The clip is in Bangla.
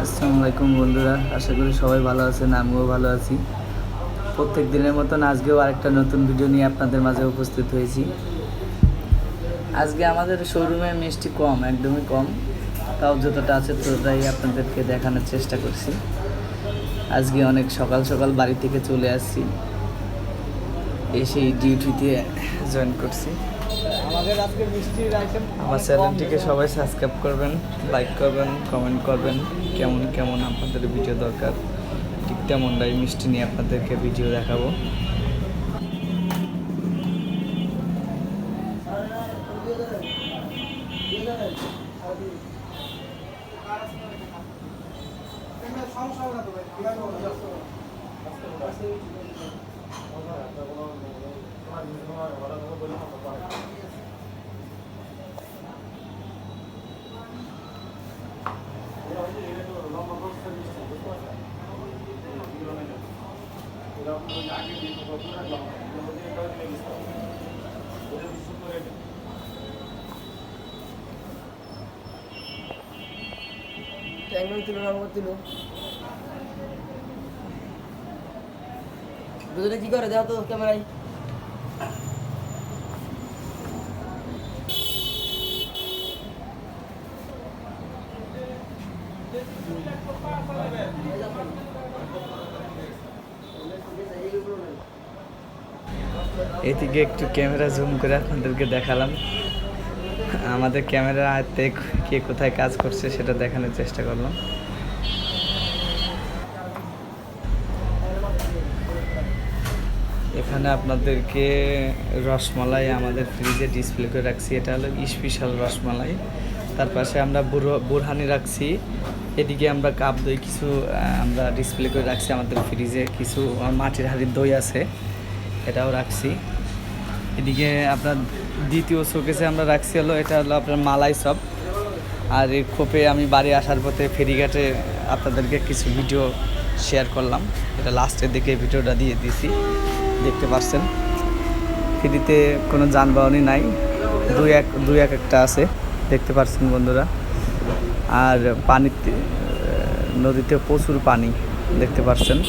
আসসালামু আলাইকুম বন্ধুরা, আশা করি সবাই ভালো আছেন। আমিও ভালো আছি। প্রত্যেক দিনের মতন আজকেও আরেকটা নতুন ভিডিও নিয়ে আপনাদের মাঝে উপস্থিত হয়েছি। আজকে আমাদের শোরুমে মিষ্টি কম, একদমই কম, তাও যতটা আছে ততটাই আপনাদেরকে দেখানোর চেষ্টা করছি। আজকে অনেক সকাল সকাল বাড়ি থেকে চলে আসছি, এসেই ডিউটিতে জয়েন করছি। আমার চ্যানেলটিকে সবাই সাবস্ক্রাইব করবেন, লাইক করবেন, কমেন্ট করবেন। কেমন কেমন আপনাদের ভিডিও দরকার, ঠিক তেমনটাই মিষ্টি নিয়ে আপনাদেরকে ভিডিও দেখাবো। দুজনে কি করে দাও তো ক্যামেরায়। এদিকে একটু ক্যামেরা জুম করে আপনাদেরকে দেখালাম। আমাদের ক্যামেরার আয়ত্তে কে কোথায় কাজ করছে সেটা দেখানোর চেষ্টা করলাম। এখানে আপনাদেরকে রসমালাই আমাদের ফ্রিজে ডিসপ্লে করে রাখছি। এটা হলো স্পেশাল রসমালাই। তার পাশে আমরা বুরহানি রাখছি। এদিকে আমরা কাপ দই কিছু আমরা ডিসপ্লে করে রাখছি আমাদের ফ্রিজে। কিছু মাটির হাঁড়ির দই আছে, এটাও রাখছি। এদিকে আপনার দ্বিতীয় শোকেসে আমরা রাখছি হলো, এটা হলো আপনার মালাই চপ। আর এই খোপে আমি বাড়ি আসার পথে ফেরিঘাটে আপনাদেরকে কিছু ভিডিও শেয়ার করলাম। এটা লাস্টের দিকে ভিডিওটা দিয়ে দিয়েছি, দেখতে পাচ্ছেন। ফ্রিতে কোনো যানবাহনই নাই, দুই একটা আছে, দেখতে পাচ্ছেন বন্ধুরা। আর পানিতে, নদীতে প্রচুর পানি, দেখতে পাচ্ছেন।